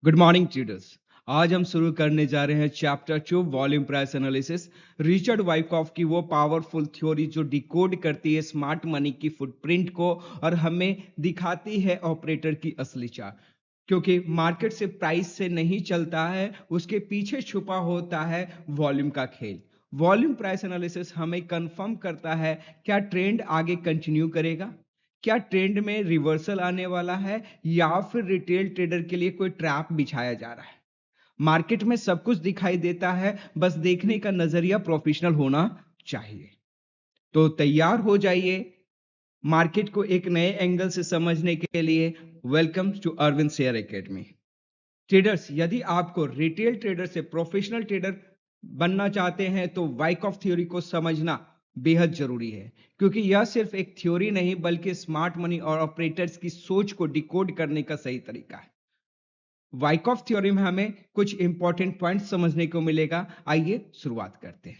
Good morning traders. आज हम शुरू करने जा रहे हैं chapter 2 volume price analysis. Richard Wyckoff की वो पावरफुल थ्योरी जो डिकोड करती है स्मार्ट मनी की फुटप्रिंट को और हमें दिखाती है ऑपरेटर की असली चाल। क्योंकि मार्केट से प्राइस से नहीं चलता है, उसके पीछे छुपा होता है वॉल्यूम का खेल। वॉल्यूम प्राइस एनालिसिस हमें कंफर्म करता है क्या ट्रेंड आगे कंटिन्यू करेगा, क्या ट्रेंड में रिवर्सल आने वाला है या फिर रिटेल ट्रेडर के लिए कोई ट्रैप बिछाया जा रहा है। मार्केट में सब कुछ दिखाई देता है, बस देखने का नजरिया प्रोफेशनल होना चाहिए। तो तैयार हो जाइए मार्केट को एक नए एंगल से समझने के लिए। Welcome to Arvind share academy. Traders, यदि आपको रिटेल ट्रेडर से प्रोफेशनल ट्रेडर बनना चाहते हैं तो वाइकॉफ थ्योरी को समझना बेहद जरूरी है, क्योंकि यह सिर्फ एक थ्योरी नहीं बल्कि स्मार्ट मनी और ऑपरेटर्स की सोच को डिकोड करने का सही तरीका है। वाइकॉफ थ्योरी में हमें कुछ इंपॉर्टेंट पॉइंट समझने को मिलेगा। आइए शुरुआत करते हैं।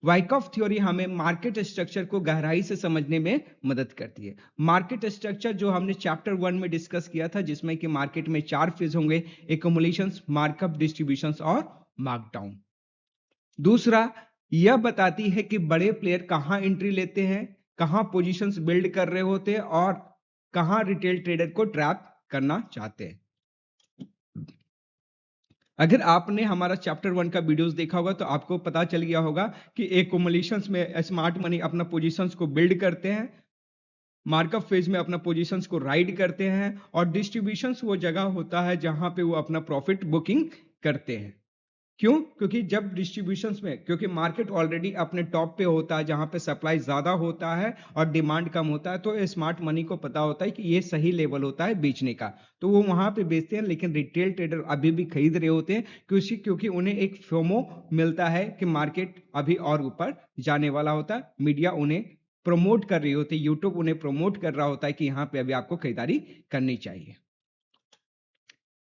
वाइकॉफ थ्योरी हमें मार्केट स्ट्रक्चर को गहराई से समझने में मदद करती है। मार्केट स्ट्रक्चर जो हमने चैप्टर 1 में डिस्कस किया था, जिसमें कि मार्केट में 4 फेज होंगे: एक्युमुलेशंस, मार्कअप, डिस्ट्रीब्यूशंस और मार्कडाउन। दूसरा, यह बताती है कि बड़े प्लेयर कहां एंट्री लेते हैं, कहां पोजीशंस बिल्ड कर रहे होते हैं और कहां रिटेल ट्रेडर को ट्रैप करना चाहते हैं। अगर आपने हमारा चैप्टर 1 का वीडियोस देखा होगा तो आपको पता चल गया होगा कि एक्युमुलेशंस में स्मार्ट मनी अपना पोजीशंस को बिल्ड करते हैं, मार्कअप फेज में अपना पोजीशंस को राइड करते हैं और डिस्ट्रीब्यूशंस वो जगह होता है जहां पे वो अपना प्रॉफिट बुकिंग करते हैं। क्यों? क्योंकि जब डिस्ट्रीब्यूशंस में, क्योंकि मार्केट ऑलरेडी अपने टॉप पे होता है जहां पे सप्लाई ज्यादा होता है और डिमांड कम होता है, तो स्मार्ट मनी को पता होता है कि ये सही लेवल होता है बेचने का, तो वो वहां पे बेचते हैं। लेकिन रिटेल ट्रेडर अभी भी खरीद रहे होते हैं, क्योंकि उन्हें एक फोमो मिलता है कि मार्केट अभी और ऊपर जाने वाला होता है। मीडिया उन्हें प्रमोट कर रही होती है, यूट्यूब उन्हें प्रमोट कर रहा होता है कि यहाँ पे अभी आपको खरीदारी करनी चाहिए।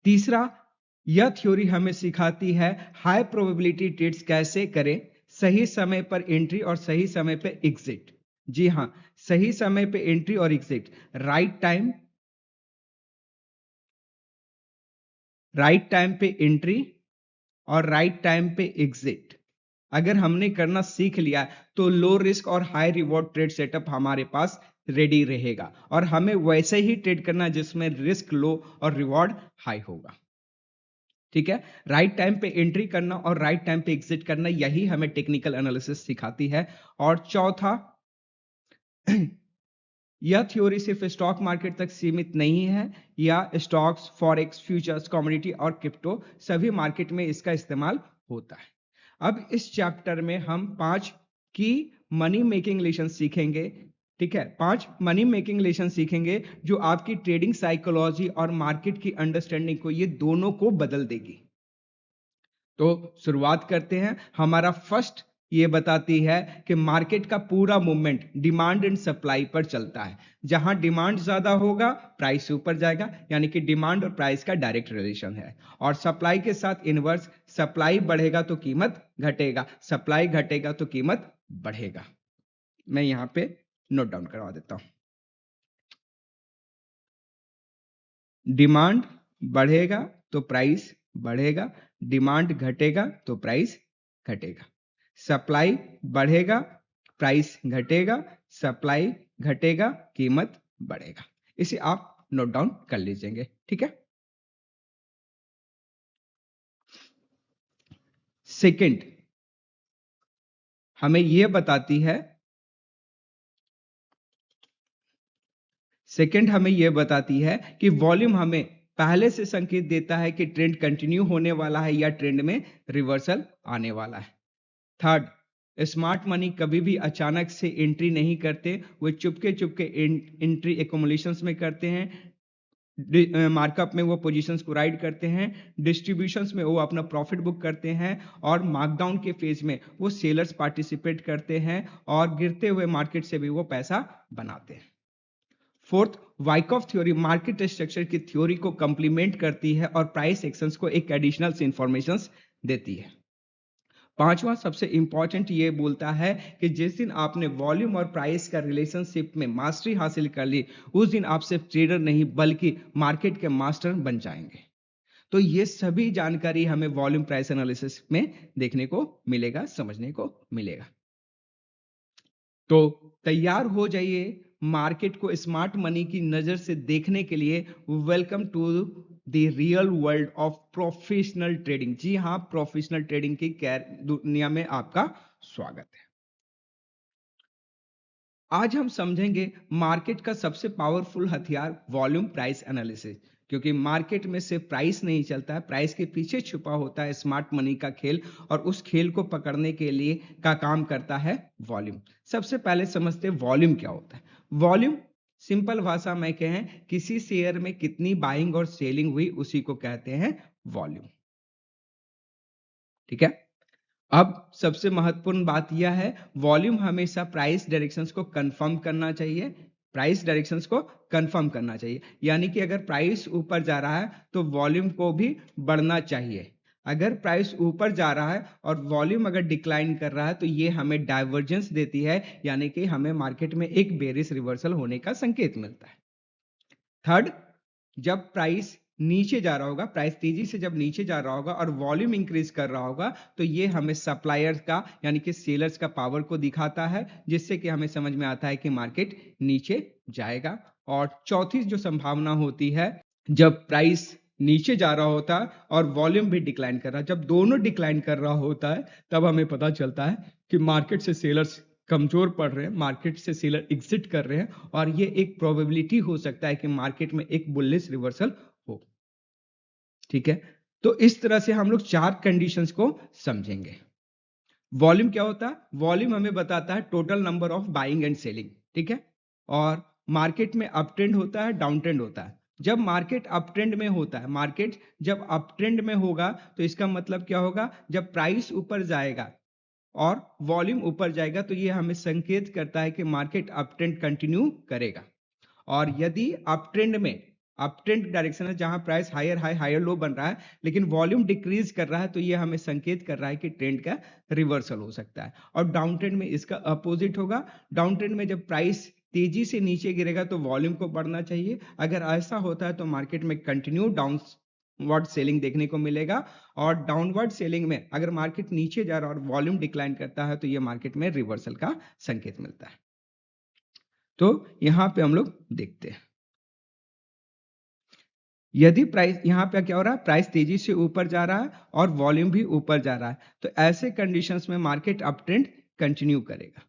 तीसरा, यह थ्योरी हमें सिखाती है हाई प्रोबेबिलिटी ट्रेड्स कैसे करें, सही समय पर एंट्री और सही समय पर एग्जिट। जी हां, सही समय पे एंट्री और एग्जिट, राइट टाइम पे एंट्री और राइट टाइम पे एग्जिट अगर हमने करना सीख लिया तो लो रिस्क और हाई रिवॉर्ड ट्रेड सेटअप हमारे पास रेडी रहेगा और हमें वैसे ही ट्रेड करना जिसमें रिस्क लो और रिवॉर्ड हाई होगा। ठीक है, राइट टाइम पे एंट्री करना और राइट टाइम पे एग्जिट करना, यही हमें टेक्निकल एनालिसिस सिखाती है। और चौथा, यह थ्योरी सिर्फ स्टॉक मार्केट तक सीमित नहीं है, या स्टॉक्स, फॉरेक्स, फ्यूचर्स, कमोडिटी और क्रिप्टो सभी मार्केट में इसका इस्तेमाल होता है। अब इस चैप्टर में हम 5 की मनी मेकिंग लेसन सीखेंगे। ठीक है, 5 मनी मेकिंग लेसन सीखेंगे जो आपकी ट्रेडिंग साइकोलॉजी और मार्केट की अंडरस्टैंडिंग को, ये दोनों को बदल देगी। तो शुरुआत करते हैं। हमारा फर्स्ट ये बताती है कि मार्केट का पूरा मूवमेंट डिमांड एंड सप्लाई पर चलता है। जहां डिमांड ज्यादा होगा प्राइस ऊपर जाएगा, यानी कि डिमांड और प्राइस का डायरेक्ट रिलेशन है। और सप्लाई के साथ इनवर्स, सप्लाई बढ़ेगा तो कीमत घटेगा, सप्लाई घटेगा तो कीमत बढ़ेगा। मैं यहां पे नोट डाउन करवा देता हूं। डिमांड बढ़ेगा तो प्राइस बढ़ेगा, डिमांड घटेगा तो प्राइस घटेगा। सप्लाई बढ़ेगा, प्राइस घटेगा, सप्लाई घटेगा, कीमत बढ़ेगा। इसे आप नोट डाउन कर लीजिएंगे। ठीक है। सेकंड हमें यह बताती है, कि वॉल्यूम हमें पहले से संकेत देता है कि ट्रेंड कंटिन्यू होने वाला है या ट्रेंड में रिवर्सल आने वाला है। थर्ड, स्मार्ट मनी कभी भी अचानक से एंट्री नहीं करते, वो चुपके चुपके एंट्री एक्युमुलेशंस में करते हैं, मार्कअप में वो पोजीशंस को राइड करते हैं, डिस्ट्रीब्यूशंस में वो अपना प्रॉफिट बुक करते हैं और मार्कडाउन के फेज में वो सेलर्स पार्टिसिपेट करते हैं और गिरते हुए मार्केट से भी वो पैसा बनाते हैं। Fourth, Wyckoff theory market structure की थ्योरी को कंप्लीमेंट करती है और प्राइस एक्शंस को एक एडिशनल इंफॉर्मेशन देती है। पांचवा सबसे इंपॉर्टेंट ये बोलता है कि जिस दिन आपने वॉल्यूम और प्राइस का रिलेशनशिप में मास्टरी हासिल कर ली, उस दिन आप सिर्फ ट्रेडर नहीं बल्कि मार्केट के मास्टर बन जाएंगे। तो ये सभी जानकारी हमें वॉल्यूम प्राइस एनालिसिस में देखने को मिलेगा, समझने को मिलेगा। तो तैयार हो जाइए मार्केट को स्मार्ट मनी की नजर से देखने के लिए। Welcome to the real world of professional trading. जी हाँ, प्रोफेशनल ट्रेडिंग की दुनिया में आपका स्वागत है। आज हम समझेंगे मार्केट का सबसे पावरफुल हथियार वॉल्यूम प्राइस एनालिसिस, क्योंकि मार्केट में सिर्फ प्राइस नहीं चलता है, प्राइस के पीछे छुपा होता है स्मार्ट मनी का खेल, और उस खेल को पकड़ने के लिए का काम करता है वॉल्यूम। सबसे पहले समझते हैं वॉल्यूम क्या होता है। वॉल्यूम सिंपल भाषा में कहें, किसी शेयर में कितनी बाइंग और सेलिंग हुई उसी को कहते हैं वॉल्यूम। ठीक है। अब सबसे महत्वपूर्ण बात यह है, वॉल्यूम हमेशा प्राइस डायरेक्शंस को कंफर्म करना चाहिए। प्राइस डायरेक्शंस को कंफर्म करना चाहिए, यानी कि अगर प्राइस ऊपर जा रहा है तो वॉल्यूम को भी बढ़ना चाहिए। अगर प्राइस ऊपर जा रहा है और वॉल्यूम अगर डिक्लाइन कर रहा है तो ये हमें डाइवर्जेंस देती है, यानी कि हमें मार्केट में एक बेरिश रिवर्सल होने का संकेत मिलता है। थर्ड, जब प्राइस नीचे जा रहा होगा, प्राइस तेजी से जब नीचे जा रहा होगा और वॉल्यूम इंक्रीज कर रहा होगा, तो ये हमें सप्लायर्स का यानी कि सेलर्स का पावर को दिखाता है, जिससे कि हमें समझ में आता है कि मार्केट नीचे जाएगा। और चौथी जो संभावना होती है, जब प्राइस नीचे जा रहा होता है और वॉल्यूम भी डिक्लाइन कर रहा है, जब दोनों डिक्लाइन कर रहा होता है, तब हमें पता चलता है कि मार्केट से सेलर्स कमजोर पड़ रहे हैं, मार्केट से सेलर एग्जिट कर रहे हैं, और ये एक प्रोबेबिलिटी हो सकता है कि मार्केट में एक बुलिश रिवर्सल हो। ठीक है, तो इस तरह से हम लोग चार कंडीशंस को समझेंगे। वॉल्यूम क्या होता है? वॉल्यूम हमें बताता है total number of buying and selling. ठीक है, और मार्केट में अप ट्रेंड होता है, डाउन ट्रेंड होता है। जब मार्केट अप ट्रेंड में होता है, मार्केट जब अप ट्रेंड में होगा तो इसका मतलब क्या होगा, जब प्राइस ऊपर जाएगा और वॉल्यूम ऊपर जाएगा तो ये हमें संकेत करता है कि मार्केट अप ट्रेंड कंटिन्यू करेगा। और यदि अप ट्रेंड में, अप ट्रेंड डायरेक्शन है जहां price higher high higher low बन रहा है लेकिन वॉल्यूम डिक्रीज कर रहा है, तो ये हमें संकेत कर रहा है कि ट्रेंड का रिवर्सल हो सकता है। और डाउन ट्रेंड में इसका अपोजिट होगा। डाउन ट्रेंड में जब प्राइस तेजी से नीचे गिरेगा तो वॉल्यूम को बढ़ना चाहिए। अगर ऐसा होता है तो मार्केट में कंटिन्यू डाउनवर्ड सेलिंग देखने को मिलेगा। और डाउनवर्ड सेलिंग में अगर मार्केट नीचे जा रहा है और वॉल्यूम डिक्लाइन करता है तो ये मार्केट में रिवर्सल का संकेत मिलता है। तो यहां पे हम लोग देखते हैं, यदि प्राइस यहां पे क्या हो रहा है, प्राइस तेजी से ऊपर जा रहा है और वॉल्यूम भी ऊपर जा रहा है, तो ऐसे कंडीशंस में मार्केट अप ट्रेंड कंटिन्यू करेगा।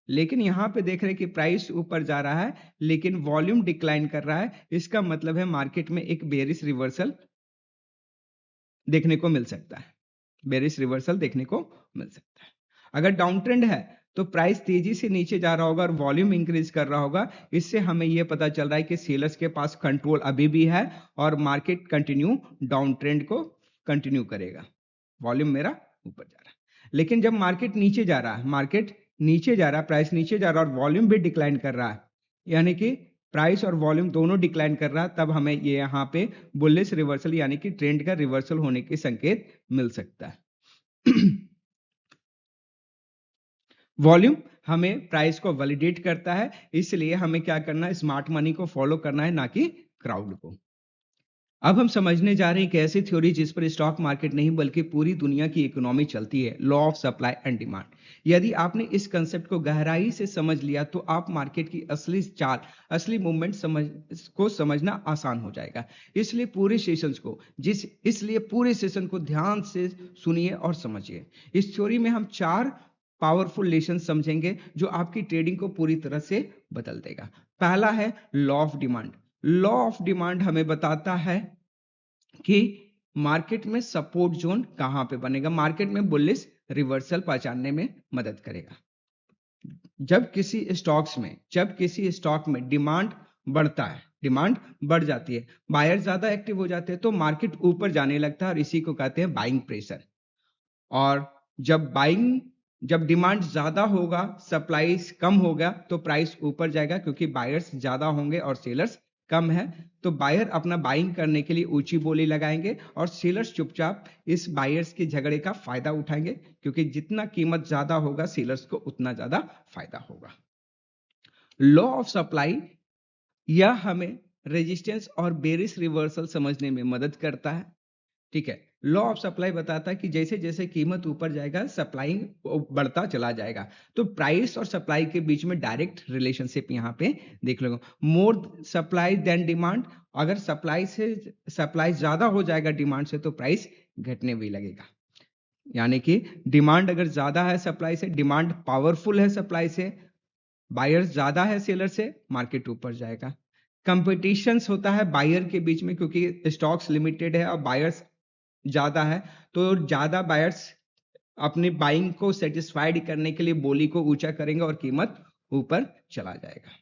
लेकिन यहां पे देख रहे हैं कि प्राइस ऊपर जा रहा है लेकिन वॉल्यूम डिक्लाइन कर रहा है, इसका मतलब है मार्केट में एक बेरिश रिवर्सल देखने को मिल सकता है। बेरिश रिवर्सल देखने को मिल सकता है। अगर डाउन ट्रेंड है तो प्राइस तेजी से नीचे जा रहा होगा और वॉल्यूम इंक्रीज कर रहा होगा, इससे हमें यह पता चल रहा है कि सेलर्स के पास कंट्रोल अभी भी है और मार्केट कंटिन्यू डाउन ट्रेंड को कंटिन्यू करेगा। वॉल्यूम मेरा ऊपर जा रहा है। लेकिन जब मार्केट नीचे जा रहा है, मार्केट नीचे जा रहा है, प्राइस नीचे जा रहा है और वॉल्यूम भी डिक्लाइन कर रहा है, यानी कि प्राइस और वॉल्यूम दोनों डिक्लाइन कर रहा है, तब हमें ये यहाँ पे बुलिश रिवर्सल यानी कि ट्रेंड का रिवर्सल होने के संकेत मिल सकता है। वॉल्यूम हमें प्राइस को वैलिडेट करता है, इसलिए हमें क्या करना है, स्मार्ट मनी को फॉलो करना है, ना कि क्राउड को। अब हम समझने जा रहे हैं एक ऐसी थ्योरी जिस पर स्टॉक मार्केट नहीं बल्कि पूरी दुनिया की इकोनॉमी चलती है, law of supply and demand. यदि आपने इस कंसेप्ट को गहराई से समझ लिया तो आप मार्केट की असली चाल, असली मूवमेंट समझना आसान हो जाएगा। इसलिए पूरे सेशन को ध्यान से सुनिए और समझिए। इस थ्योरी में हम चार पावरफुल लेसन समझेंगे जो आपकी ट्रेडिंग को पूरी तरह से बदल देगा। पहला है law of demand. Law of demand हमें बताता है कि मार्केट में सपोर्ट जोन कहां पे बनेगा, मार्केट में बुलिश रिवर्सल पहचानने में मदद करेगा। जब किसी स्टॉक में डिमांड बढ़ता है, डिमांड बढ़ जाती है, बायर ज्यादा एक्टिव हो जाते हैं तो मार्केट ऊपर जाने लगता है और इसी को कहते हैं बाइंग प्रेशर। और जब डिमांड ज्यादा होगा, सप्लाई कम होगा, तो प्राइस ऊपर जाएगा क्योंकि बायर्स ज्यादा होंगे और सेलर्स कम है। तो बायर अपना बाइंग करने के लिए ऊंची बोली लगाएंगे और सेलर्स चुपचाप इस बायर्स के झगड़े का फायदा उठाएंगे, क्योंकि जितना कीमत ज्यादा होगा सेलर्स को उतना ज्यादा फायदा होगा। लॉ ऑफ सप्लाई यह हमें रेजिस्टेंस और बेरिश रिवर्सल समझने में मदद करता है। ठीक है। लॉ ऑफ सप्लाई बताता है कि जैसे जैसे कीमत ऊपर जाएगा सप्लाई बढ़ता चला जाएगा। तो प्राइस और सप्लाई के बीच में डायरेक्ट रिलेशनशिप यहाँ पे देख लो। मोर सप्लाई देन डिमांड, अगर सप्लाई ज्यादा हो जाएगा डिमांड से तो प्राइस घटने भी लगेगा। यानी कि डिमांड अगर ज्यादा है सप्लाई से, डिमांड पावरफुल है सप्लाई से, बायर्स ज्यादा है सेलर से, मार्केट ऊपर जाएगा। कंपटीशंस होता है बायर के बीच में, क्योंकि स्टॉक्स लिमिटेड है और बायर्स ज्यादा है, तो ज्यादा बायर्स अपनी बाइंग को सेटिस्फाइड करने के लिए बोली को ऊंचा करेंगे और कीमत ऊपर चला जाएगा।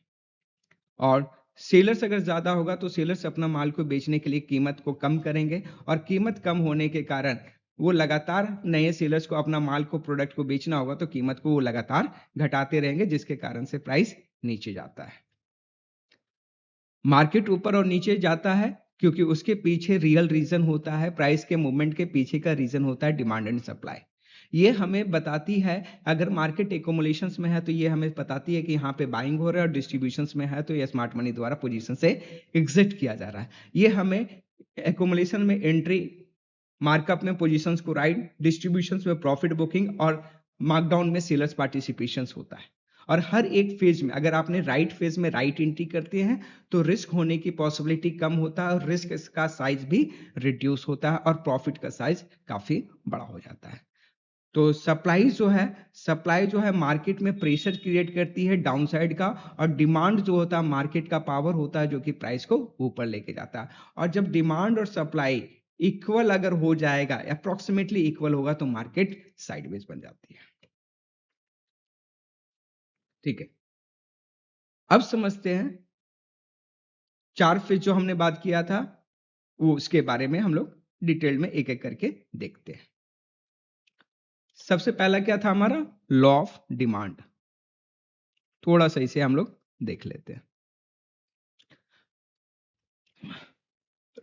और सेलर्स अगर ज्यादा होगा तो सेलर्स अपना माल को बेचने के लिए कीमत को कम करेंगे, और कीमत कम होने के कारण वो लगातार नए सेलर्स को अपना माल को प्रोडक्ट को बेचना होगा तो कीमत को वो लगातार घटाते रहेंगे, जिसके कारण से प्राइस नीचे जाता है। मार्केट ऊपर और नीचे जाता है क्योंकि उसके पीछे रियल रीजन होता है, प्राइस के मूवमेंट के पीछे का रीजन होता है डिमांड एंड सप्लाई। ये हमें बताती है, अगर मार्केट एक्यूमुलेशंस में है तो ये हमें बताती है कि यहाँ पे बाइंग हो रहा है, और डिस्ट्रीब्यूशंस में है तो ये स्मार्ट मनी द्वारा पोजीशन से एग्जिट किया जा रहा है। ये हमें एक्यूमुलेशन में एंट्री, मार्कअप में पोजीशंस को राइट, डिस्ट्रीब्यूशंस में प्रॉफिट बुकिंग, और मार्कडाउन में सेलर्स पार्टिसिपेशन होता है। और हर एक फेज में अगर आपने राइट फेज में राइट एंट्री करते हैं तो रिस्क होने की पॉसिबिलिटी कम होता है, और रिस्क का साइज भी रिड्यूस होता है, और प्रॉफिट का साइज काफी बड़ा हो जाता है। तो सप्लाई जो है मार्केट में प्रेशर क्रिएट करती है डाउनसाइड का, और डिमांड जो होता है मार्केट का पावर होता है जो कि प्राइस को ऊपर लेके जाता है। और जब डिमांड और सप्लाई इक्वल अगर हो जाएगा, अप्रोक्सीमेटली इक्वल होगा, तो मार्केट साइडवेज बन जाती है। ठीक है, अब समझते हैं चार फेज जो हमने बात किया था वो उसके बारे में हम लोग डिटेल में एक एक करके देखते हैं। सबसे पहला क्या था हमारा? Law of demand. थोड़ा सा इसे हम लोग देख लेते हैं।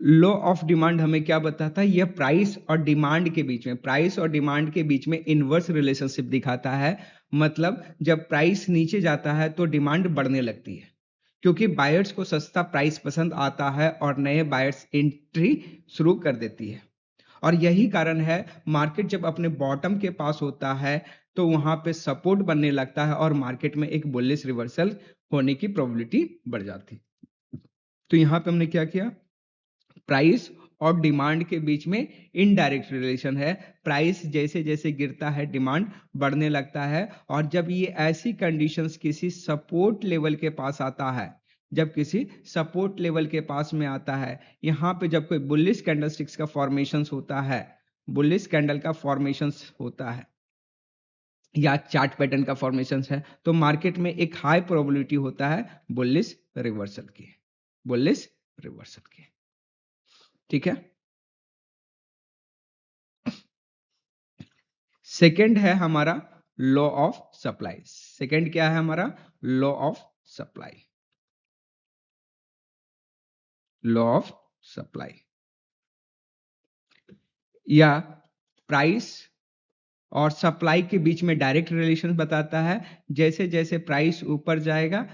लॉ ऑफ डिमांड हमें क्या बताता है? यह प्राइस और डिमांड के बीच में, प्राइस और डिमांड के बीच में इनवर्स रिलेशनशिप दिखाता है। मतलब जब प्राइस नीचे जाता है तो डिमांड बढ़ने लगती है, क्योंकि बायर्स को सस्ता प्राइस पसंद आता है और नए बायर्स एंट्री शुरू कर देती है। और यही कारण है मार्केट जब अपने बॉटम के पास होता है तो वहां पे सपोर्ट बनने लगता है और मार्केट में एक बुलिश रिवर्सल होने की प्रोबेबिलिटी बढ़ जाती। तो यहां पे हमने क्या किया? प्राइस और डिमांड के बीच में इनडायरेक्ट रिलेशन है। प्राइस जैसे जैसे गिरता है डिमांड बढ़ने लगता है, और जब ये ऐसी कंडीशंस किसी सपोर्ट लेवल के पास आता है, जब किसी सपोर्ट लेवल के पास में आता है, यहां पे जब कोई बुलिश कैंडलस्टिक्स का फॉर्मेशंस होता है, बुलिश कैंडल का फॉर्मेशंस होता है या चार्ट पैटर्न का फॉर्मेशंस है, तो मार्केट में एक हाई प्रोबेबिलिटी होता है बुलिश रिवर्सल की, बुलिश रिवर्सल की। ठीक है। सेकंड है हमारा लॉ ऑफ सप्लाई। सेकंड क्या है हमारा? Law of supply. Law of supply या प्राइस और सप्लाई के बीच में डायरेक्ट रिलेशन बताता है। जैसे जैसे प्राइस ऊपर जाएगा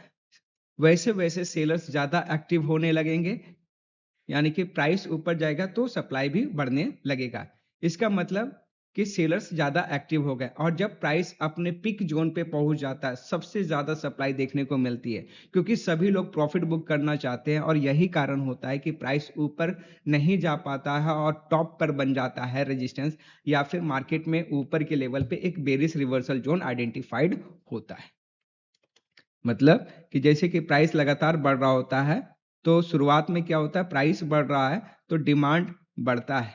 वैसे वैसे सेलर्स ज्यादा एक्टिव होने लगेंगे, यानी कि प्राइस ऊपर जाएगा तो सप्लाई भी बढ़ने लगेगा। इसका मतलब कि सेलर्स ज्यादा एक्टिव हो गए, और जब प्राइस अपने पिक जोन पे पहुंच जाता है सबसे ज्यादा सप्लाई देखने को मिलती है, क्योंकि सभी लोग प्रॉफिट बुक करना चाहते हैं, और यही कारण होता है कि प्राइस ऊपर नहीं जा पाता है और टॉप पर बन जाता है रेजिस्टेंस, या फिर मार्केट में ऊपर के लेवल पे एक बेरिश रिवर्सल जोन आइडेंटिफाइड होता है। मतलब कि जैसे कि प्राइस लगातार बढ़ रहा होता है तो शुरुआत में क्या होता है, प्राइस बढ़ रहा है तो डिमांड बढ़ता है,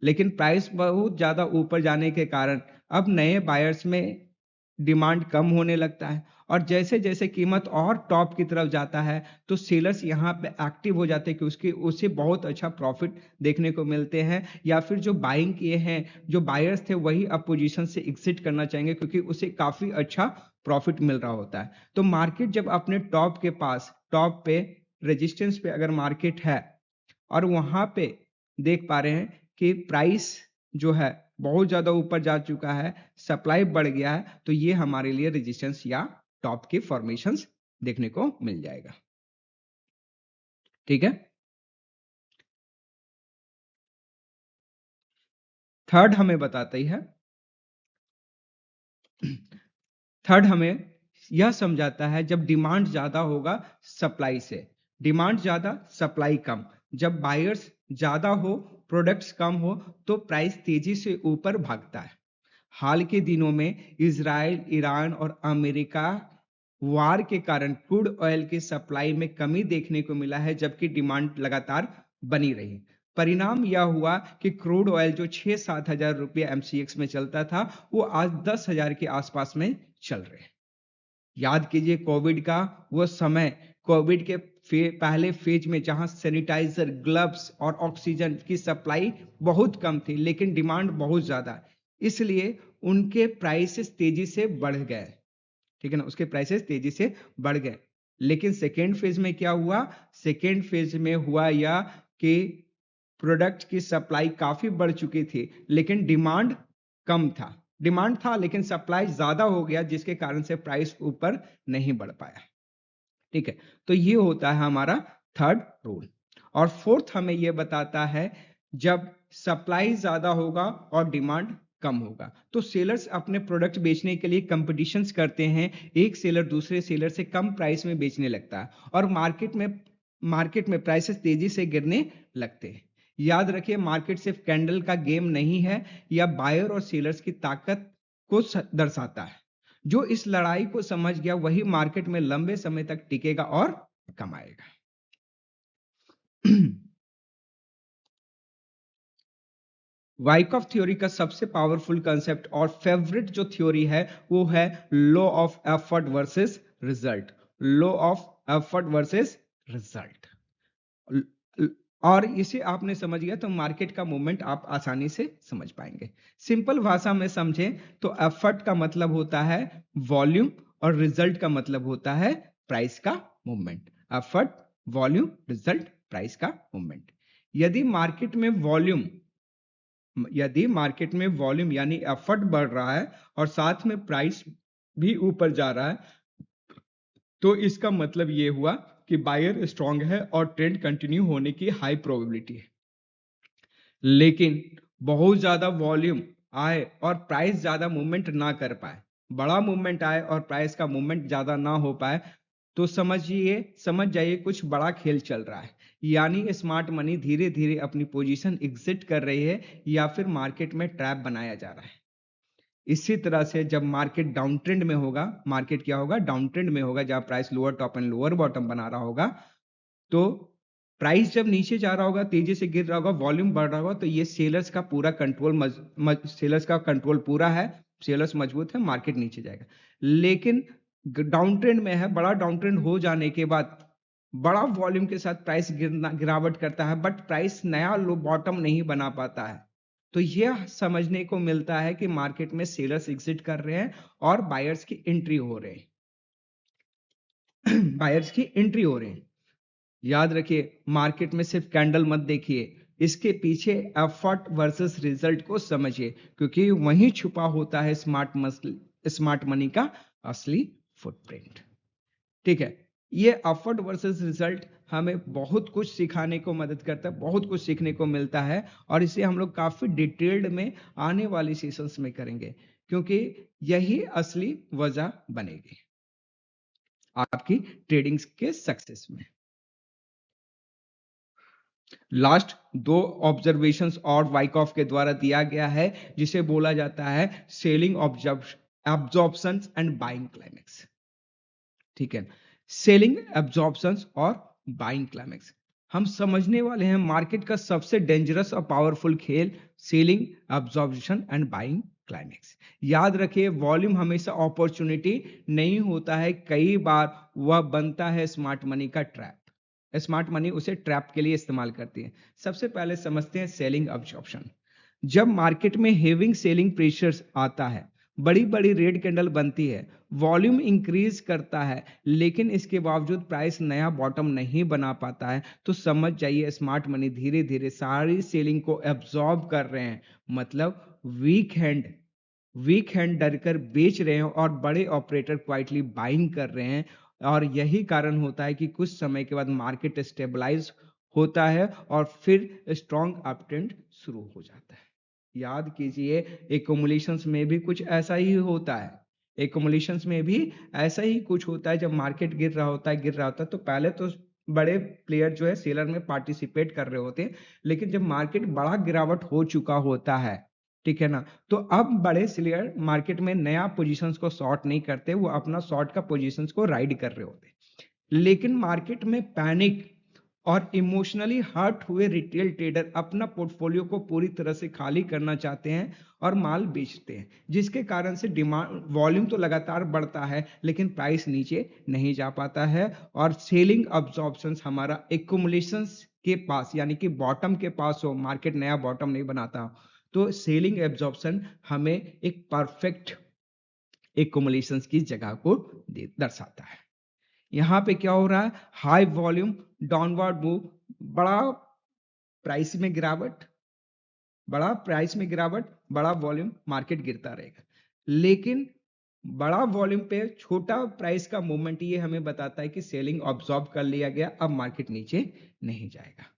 लेकिन प्राइस बहुत ज्यादा ऊपर जाने के कारण अब नए बायर्स में डिमांड कम होने लगता है, और जैसे जैसे कीमत और टॉप की तरफ जाता है तो सेलर्स यहाँ पे एक्टिव हो जाते हैं कि उसके उसे बहुत अच्छा प्रॉफिट देखने को मिलते हैं, या फिर जो बाइंग किए हैं जो बायर्स थे वही अब पोजीशन से एग्जिट करना चाहेंगे क्योंकि उसे काफी अच्छा प्रॉफिट मिल रहा होता है। तो मार्केट जब अपने टॉप के पास, टॉप पे रेजिस्टेंस पे अगर मार्केट है और वहां पे देख पा रहे हैं कि प्राइस जो है बहुत ज्यादा ऊपर जा चुका है, सप्लाई बढ़ गया है, तो ये हमारे लिए रेजिस्टेंस या टॉप के फॉर्मेशंस देखने को मिल जाएगा। ठीक है। थर्ड हमें बताता ही है, थर्ड हमें यह समझाता है जब डिमांड ज्यादा होगा सप्लाई से, डिमांड ज्यादा सप्लाई कम, जब बायर्स ज्यादा हो प्रोडक्ट्स कम हो तो प्राइस तेजी से ऊपर भागता है। हाल के दिनों में इजराइल, ईरान और अमेरिका वार के कारण क्रूड ऑयल की सप्लाई में कमी देखने को मिला है, जबकि डिमांड लगातार बनी रही। परिणाम यह हुआ कि क्रूड ऑयल जो 6-7 हजार रुपये एमसीएक्स में चलता था वो आज 10,000 के आसपास में चल रहे हैं। याद कीजिए कोविड का वो समय, कोविड के पहले फेज में जहां सैनिटाइजर, ग्लव्स और ऑक्सीजन की सप्लाई बहुत कम थी लेकिन डिमांड बहुत ज्यादा, इसलिए उनके प्राइसेस तेजी से बढ़ गए। ठीक है ना, उसके प्राइसेस तेजी से बढ़ गए। लेकिन सेकेंड फेज में क्या हुआ, सेकेंड फेज में हुआ यह कि प्रोडक्ट की सप्लाई काफी बढ़ चुकी थी लेकिन डिमांड कम था, डिमांड था लेकिन सप्लाई ज्यादा हो गया जिसके कारण से प्राइस ऊपर नहीं बढ़ पाया। ठीक है, तो ये होता है हमारा थर्ड रूल। और फोर्थ हमें ये बताता है जब सप्लाई ज्यादा होगा और डिमांड कम होगा तो सेलर्स अपने प्रोडक्ट बेचने के लिए कंपटीशंस करते हैं, एक सेलर दूसरे सेलर से कम प्राइस में बेचने लगता है और मार्केट में प्राइसेस तेजी से गिरने लगते हैं। याद रखिए मार्केट सिर्फ कैंडल का गेम नहीं है, यह बायर और सेलर्स की ताकत को दर्शाता है। जो इस लड़ाई को समझ गया वही मार्केट में लंबे समय तक टिकेगा और कमाएगा। वाइकॉफ थ्योरी का सबसे पावरफुल कंसेप्ट और फेवरेट जो थ्योरी है वो है law of effort versus result, law of effort versus result. और इसे आपने समझ गया तो मार्केट का मूवमेंट आप आसानी से समझ पाएंगे। सिंपल भाषा में समझें तो एफर्ट का मतलब होता है वॉल्यूम और रिजल्ट का मतलब होता है प्राइस का movement. Effort, volume, result, price का मूवमेंट। यदि मार्केट में वॉल्यूम यानी एफर्ट बढ़ रहा है और साथ में प्राइस भी ऊपर जा रहा है तो इसका मतलब ये हुआ कि बायर स्ट्रांग है और ट्रेंड कंटिन्यू होने की हाई प्रोबेबिलिटी है। लेकिन बहुत ज्यादा वॉल्यूम आए और प्राइस ज्यादा मूवमेंट ना कर पाए, बड़ा मूवमेंट आए और प्राइस का मूवमेंट ज्यादा ना हो पाए तो समझ जाइए कुछ बड़ा खेल चल रहा है, यानी स्मार्ट मनी धीरे धीरे अपनी पोजीशन एग्जिट कर रही है या फिर मार्केट में ट्रैप बनाया जा रहा है। इसी तरह से जब मार्केट डाउन ट्रेंड में होगा, मार्केट क्या होगा, डाउन ट्रेंड में होगा, जहां price lower top and lower bottom बना रहा होगा, तो प्राइस जब नीचे जा रहा होगा, तेजी से गिर रहा होगा, वॉल्यूम बढ़ रहा होगा, तो ये सेलर्स का पूरा कंट्रोल सेलर्स का कंट्रोल पूरा है, सेलर्स मजबूत है, मार्केट नीचे जाएगा। लेकिन डाउन ट्रेंड में है, बड़ा डाउन ट्रेंड हो जाने के बाद बड़ा वॉल्यूम के साथ प्राइस गिरावट करता है बट प्राइस नया लो बॉटम नहीं बना पाता है, तो यह समझने को मिलता है कि मार्केट में सेलर्स एग्जिट कर रहे हैं और बायर्स की एंट्री हो रहे हैं। बायर्स की एंट्री हो रहे हैं। याद रखिए मार्केट में सिर्फ कैंडल मत देखिए, इसके पीछे एफर्ट वर्सेस रिजल्ट को समझिए क्योंकि वहीं छुपा होता है स्मार्ट मनी का असली फुटप्रिंट। ठीक है, ये एफर्ट वर्सेस रिजल्ट हमें बहुत कुछ सिखाने को मदद करता है, बहुत कुछ सीखने को मिलता है और इसे हम लोग काफी डिटेल्ड में आने वाली सेशंस में करेंगे क्योंकि यही असली वजह बनेगी आपकी ट्रेडिंग के सक्सेस में। लास्ट दो ऑब्जर्वेशंस और वाइकॉफ के द्वारा दिया गया है जिसे बोला जाता है selling absorption and buying climax. ठीक है, सेलिंग एब्जॉर्प्शन और बाइंग क्लाइमेक्स हम समझने वाले हैं। मार्केट का सबसे डेंजरस और पावरफुल खेल selling absorption and buying climax. याद रखिए वॉल्यूम हमेशा अपॉर्चुनिटी नहीं होता है, कई बार वह बनता है स्मार्ट मनी का ट्रैप। स्मार्ट मनी उसे ट्रैप के लिए इस्तेमाल करती है। सबसे पहले समझते हैं सेलिंग एब्जॉर्प्शन। जब मार्केट में हेविंग सेलिंग प्रेशर्स आता है, बड़ी बड़ी रेड कैंडल बनती है, वॉल्यूम इंक्रीज करता है लेकिन इसके बावजूद प्राइस नया बॉटम नहीं बना पाता है, तो समझ जाइए स्मार्ट मनी धीरे धीरे सारी सेलिंग को एब्जॉर्ब कर रहे हैं। मतलब वीक हैंड डरकर बेच रहे हैं और बड़े ऑपरेटर क्वाइटली बाइंग कर रहे हैं। और यही कारण होता है कि कुछ समय के बाद मार्केट स्टेबलाइज होता है और फिर स्ट्रॉन्ग अपट्रेंड शुरू हो जाता है। याद कीजिए, एक्युमुलेशंस में भी कुछ ऐसा ही होता है। एक्युमुलेशंस में भी ऐसा ही कुछ होता है। जब मार्केट गिर रहा होता है तो पहले तो बड़े प्लेयर जो है सेलर में पार्टिसिपेट कर रहे होते हैं, लेकिन जब मार्केट बड़ा गिरावट हो चुका होता है, ठीक है ना, तो अब बड़े प्लेयर मार्केट में नया पोजीशंस को शॉर्ट नहीं करते, वो अपना शॉर्ट का पोजीशंस को राइड कर रहे होते हैं। लेकिन मार्केट में पैनिक और इमोशनली हर्ट हुए रिटेल ट्रेडर अपना पोर्टफोलियो को पूरी तरह से खाली करना चाहते हैं और माल बेचते हैं, जिसके कारण से डिमांड वॉल्यूम तो लगातार बढ़ता है लेकिन प्राइस नीचे नहीं जा पाता है, और सेलिंग अब्जॉर्प्शन हमारा एक्युमुलेशंस के पास, यानी कि बॉटम के पास हो, मार्केट नया बॉटम नहीं बनाता, तो सेलिंग एब्जॉर्प्शन हमें एक परफेक्ट एक्युमुलेशंस की जगह को दर्शाता है। यहां पे क्या हो रहा है, हाई वॉल्यूम डाउनवर्ड मूव, बड़ा प्राइस में गिरावट, बड़ा वॉल्यूम, मार्केट गिरता रहेगा। लेकिन बड़ा वॉल्यूम पे छोटा प्राइस का मूवमेंट ये हमें बताता है कि सेलिंग ऑब्जॉर्ब कर लिया गया, अब मार्केट नीचे नहीं जाएगा।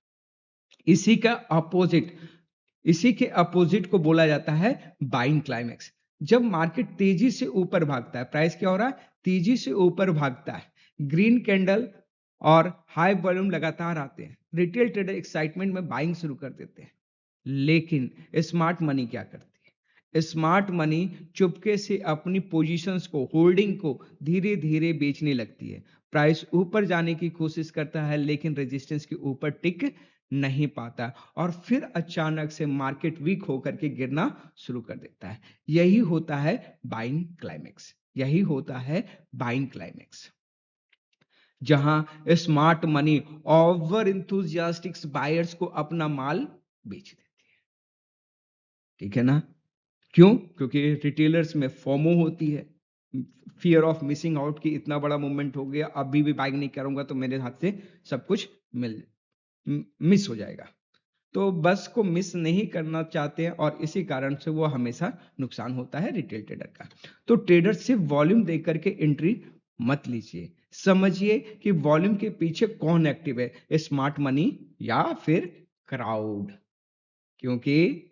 इसी का अपोजिट इसी के अपोजिट को बोला जाता है बाइंग क्लाइमेक्स। जब मार्केट तेजी से ऊपर भागता है, प्राइस क्या हो रहा है, तेजी से ऊपर भागता है, ग्रीन कैंडल और हाई वॉल्यूम लगातार आते हैं, रिटेल ट्रेडर एक्साइटमेंट में बाइंग शुरू कर देते हैं। लेकिन स्मार्ट मनी क्या करती है, स्मार्ट मनी चुपके से अपनी पोजीशंस को, होल्डिंग को धीरे धीरे बेचने लगती है। प्राइस ऊपर जाने की कोशिश करता है लेकिन रेजिस्टेंस के ऊपर टिक नहीं पाता, और फिर अचानक से मार्केट वीक होकर के गिरना शुरू कर देता है। यही होता है बाइंग क्लाइमेक्स, जहां smart money over enthusiastic buyers को अपना माल बेच देती है। ठीक है ना, क्यों? क्योंकि रिटेलर्स में फोमो होती है, फियर ऑफ मिसिंग आउट की, इतना बड़ा मूवमेंट हो गया, अभी भी बाइंग नहीं करूंगा तो मेरे हाथ से सब कुछ मिस हो जाएगा। तो बस को मिस नहीं करना चाहते हैं, और इसी कारण से वो हमेशा नुकसान होता है रिटेल ट्रेडर का। तो ट्रेडर सिर्फ वॉल्यूम देख करके एंट्री मत लीजिए, समझिए कि वॉल्यूम के पीछे कौन एक्टिव है, स्मार्ट मनी या फिर क्राउड। क्योंकि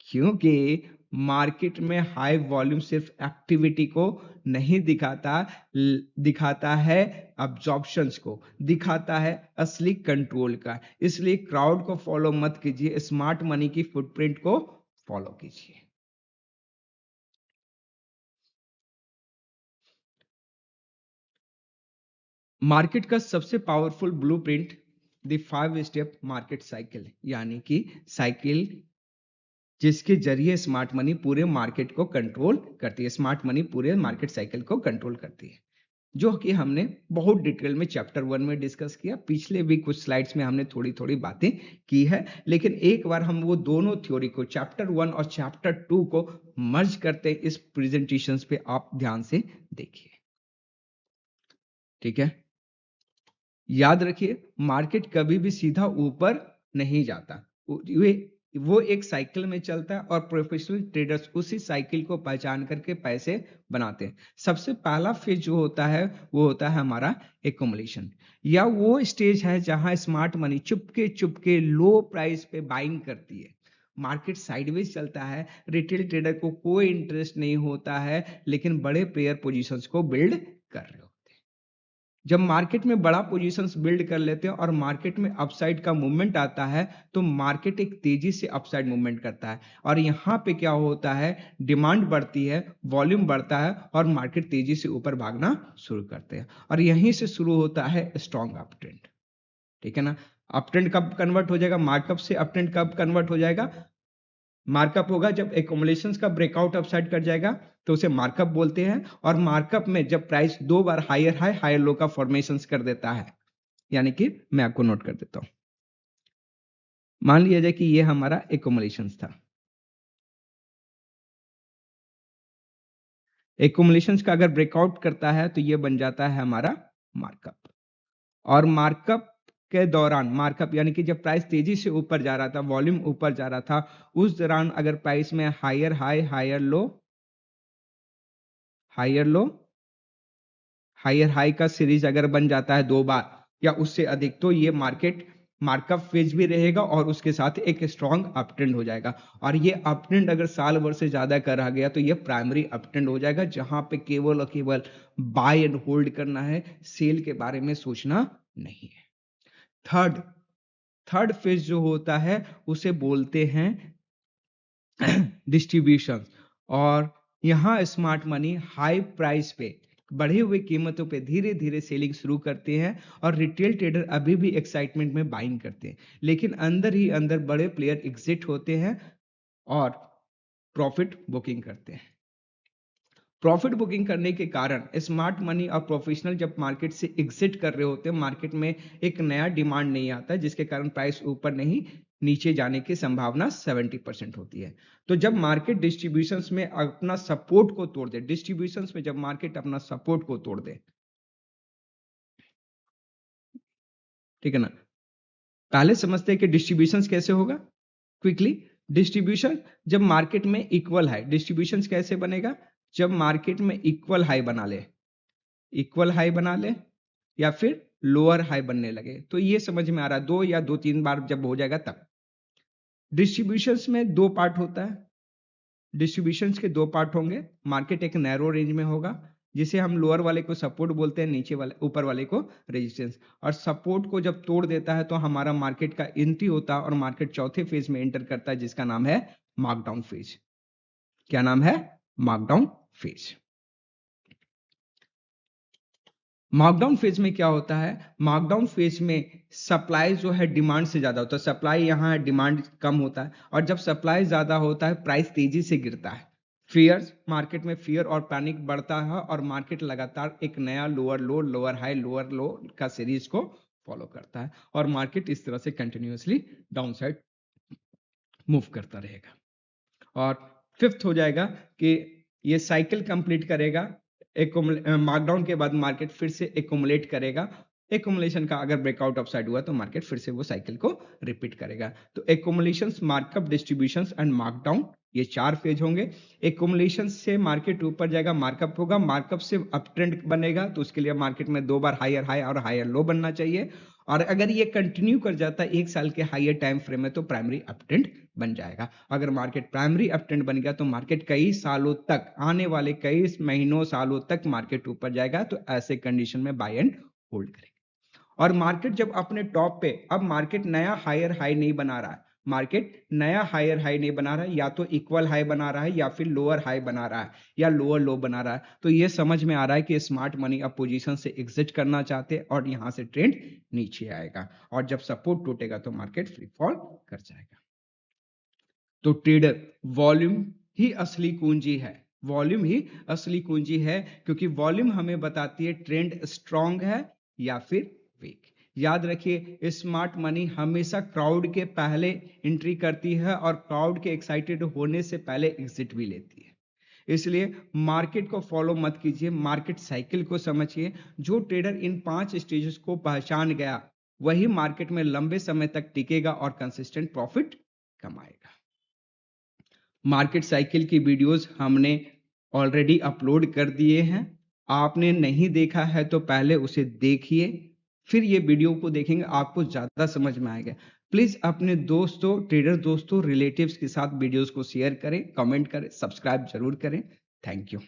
क्योंकि मार्केट में हाई वॉल्यूम सिर्फ एक्टिविटी को नहीं दिखाता, दिखाता है अब्जॉर्प्शंस को, दिखाता है असली कंट्रोल का। इसलिए क्राउड को फॉलो मत कीजिए, स्मार्ट मनी की फुटप्रिंट को फॉलो कीजिए। मार्केट का सबसे powerful blueprint the 5 step market cycle, यानी कि साइकिल जिसके जरिए स्मार्ट मनी पूरे मार्केट को कंट्रोल करती है, स्मार्ट मनी पूरे मार्केट साइकिल को कंट्रोल करती है, जो कि हमने बहुत डिटेल में चैप्टर 1 में डिस्कस किया। पिछले भी कुछ स्लाइड्स में हमने थोड़ी थोड़ी बातें की है, लेकिन एक बार हम वो दोनों थ्योरी को, चैप्टर 1 और चैप्टर 2 को मर्ज करते हैं इस प्रेजेंटेशंस पे, आप ध्यान से देखिए। ठीक है, याद रखिए, मार्केट कभी भी सीधा ऊपर नहीं जाता, वो एक साइकिल में चलता है, और प्रोफेशनल ट्रेडर्स उसी साइकिल को पहचान करके पैसे बनाते हैं। सबसे पहला फेज जो होता है वो होता है हमारा एक्युमुलेशन, या वो स्टेज है जहां स्मार्ट मनी चुपके चुपके लो प्राइस पे बाइंग करती है। मार्केट साइडवेज चलता है, रिटेल ट्रेडर को कोई इंटरेस्ट नहीं होता है, लेकिन बड़े प्लेयर पोजीशंस को बिल्ड कर रहे हो। जब मार्केट में बड़ा पोजीशंस बिल्ड कर लेते हैं और मार्केट में अपसाइड का मूवमेंट आता है, तो मार्केट एक तेजी से अपसाइड मूवमेंट करता है, और यहां पे क्या होता है, डिमांड बढ़ती है, वॉल्यूम बढ़ता है, और मार्केट तेजी से ऊपर भागना शुरू करते हैं, और यहीं से शुरू होता है स्ट्रॉन्ग अप ट्रेंड। ठीक है ना, अप ट्रेंड कब कन्वर्ट हो जाएगा, मार्कअप से अप ट्रेंड कब कन्वर्ट हो जाएगा, मार्कअप होगा जब एक्युमुलेशंस का ब्रेकआउट अपसाइड कर जाएगा, तो उसे मार्कअप बोलते हैं। और मार्कअप में जब प्राइस 2 बार हायर हाई हायर लो का फॉर्मेशंस कर देता है, यानी कि मैं आपको नोट कर देता हूं, मान लिया जाए कि ये हमारा एक्युमुलेशंस था। एक्युमुलेशंस का अगर ब्रेकआउट करता है तो ये बन जाता है हमारा मार्कअप, और मार्कअप के दौरान, मार्कअप यानी कि जब प्राइस तेजी से ऊपर जा रहा था, वॉल्यूम ऊपर जा रहा था, उस दौरान अगर प्राइस में higher high higher low higher high का सीरीज अगर बन जाता है 2 बार या उससे अधिक, तो ये मार्केट मार्कअप फेज भी रहेगा और उसके साथ एक स्ट्रॉन्ग अप ट्रेंड हो जाएगा। और ये अप ट्रेंड अगर साल भर से ज्यादा करा गया तो ये प्राइमरी अप ट्रेंड हो जाएगा, जहां पे केवल और केवल बाय एंड होल्ड करना है, सेल के बारे में सोचना नहीं है। थर्ड फेज जो होता है उसे बोलते हैं डिस्ट्रीब्यूशन। और यहां स्मार्ट मनी हाई प्राइस पे, बढ़े हुए कीमतों पे धीरे धीरे सेलिंग शुरू करते हैं और रिटेल ट्रेडर अभी भी एक्साइटमेंट में बाइंग करते हैं, लेकिन अंदर ही अंदर बड़े प्लेयर एग्जिट होते हैं और प्रॉफिट बुकिंग करते हैं। प्रॉफिट बुकिंग करने के कारण स्मार्ट मनी और प्रोफेशनल जब मार्केट से एग्जिट कर रहे होते हैं, मार्केट में एक नया डिमांड नहीं आता है, जिसके कारण प्राइस ऊपर नहीं नीचे जाने की संभावना 70% होती है। तो जब मार्केट डिस्ट्रीब्यूशंस में अपना सपोर्ट को तोड़ दे, डिस्ट्रीब्यूशंस में जब मार्केट अपना सपोर्ट को तोड़ दे, ठीक है ना, पहले समझते हैं कि डिस्ट्रीब्यूशंस कैसे होगा क्विकली। डिस्ट्रीब्यूशन जब मार्केट में इक्वल हाई, डिस्ट्रीब्यूशंस कैसे बनेगा, जब मार्केट में इक्वल हाई बना ले, इक्वल हाई बना ले या फिर लोअर हाई बनने लगे, तो ये समझ में आ रहा है, दो या दो तीन बार जब हो जाएगा तब। डिस्ट्रीब्यूशंस में दो पार्ट होता है, डिस्ट्रीब्यूशंस के दो पार्ट होंगे। मार्केट एक नैरो रेंज में होगा, जिसे हम लोअर वाले को सपोर्ट बोलते हैं, नीचे वाले ऊपर वाले को रेजिस्टेंस। और सपोर्ट को जब तोड़ देता है तो हमारा मार्केट का एंट्री होता है और मार्केट चौथे फेज में एंटर करता है, जिसका नाम है मार्कडाउन फेज। क्या नाम है? Markdown phase. मार्कडाउन फेज में क्या होता है, मार्कडाउन फेज में सप्लाई जो है डिमांड से ज्यादा होता है, सप्लाई यहाँ है, डिमांड कम होता है, और जब सप्लाई ज्यादा होता है प्राइस तेजी से गिरता है। फियर, मार्केट में फियर और पैनिक बढ़ता है और मार्केट लगातार एक नया लोअर लो, लोअर लो का सीरीज को फॉलो करता है और मार्केट इस तरह से कंटिन्यूअसली डाउन साइड मूव करता रहेगा। और फिफ्थ हो जाएगा कि ये साइकिल कंप्लीट करेगा, मार्कडाउन के बाद मार्केट फिर से एकोमुलेट करेगा। एकोमुलेशन का अगर ब्रेकआउट अपसाइड हुआ तो मार्केट फिर से वो साइकिल को रिपीट करेगा। तो एकोमुलेशंस, मार्कअप, डिस्ट्रीब्यूशंस एंड मार्कडाउन, ये चार फेज होंगे। एकोमुलेशन से मार्केट ऊपर जाएगा, मार्कअप होगा, मार्कअप से अप ट्रेंड बनेगा, तो उसके लिए मार्केट में दो बार हायर हाई और हायर लो बनना चाहिए। और अगर ये कंटिन्यू कर जाता है एक साल के हायर टाइम फ्रेम में तो प्राइमरी अप ट्रेंड बन जाएगा। अगर मार्केट प्राइमरी अप ट्रेंड बन गया तो मार्केट कई सालों तक, आने वाले कई महीनों सालों तक मार्केट ऊपर जाएगा। तो ऐसे कंडीशन में बाय एंड होल्ड करेंगे। और मार्केट जब अपने टॉप पे, अब मार्केट नया हायर हाई नहीं बना रहा है, मार्केट नया हायर हाई नहीं बना रहा है, या तो इक्वल हाई बना रहा है या फिर लोअर हाई बना रहा है या लोअर लो बना रहा है, तो ये समझ में आ रहा है कि स्मार्ट मनी अब पोजीशन से एग्जिट करना चाहते हैं और यहां से ट्रेंड नीचे आएगा और जब सपोर्ट टूटेगा तो मार्केट फ्री फॉल कर जाएगा। तो ट्रेडर, वॉल्यूम ही असली कुंजी है, वॉल्यूम ही असली कुंजी है, क्योंकि वॉल्यूम हमें बताती है ट्रेंड स्ट्रांग है या फिर वीक। याद रखिए, स्मार्ट मनी हमेशा क्राउड के पहले एंट्री करती है और क्राउड के एक्साइटेड होने से पहले एग्जिट भी लेती है। इसलिए मार्केट को फॉलो मत कीजिए, मार्केट साइकिल को समझिए। जो ट्रेडर इन 5 स्टेजेस को पहचान गया वही मार्केट में लंबे समय तक टिकेगा और कंसिस्टेंट प्रॉफिट कमाएगा। मार्केट साइकिल की वीडियोस हमने ऑलरेडी अपलोड कर दिए हैं, आपने नहीं देखा है तो पहले उसे देखिए, फिर ये वीडियो को देखेंगे, आपको ज्यादा समझ में आएगा। प्लीज अपने दोस्तों, ट्रेडर दोस्तों, रिलेटिव्स के साथ वीडियोस को शेयर करें, कमेंट करें, सब्सक्राइब जरूर करें। Thank you.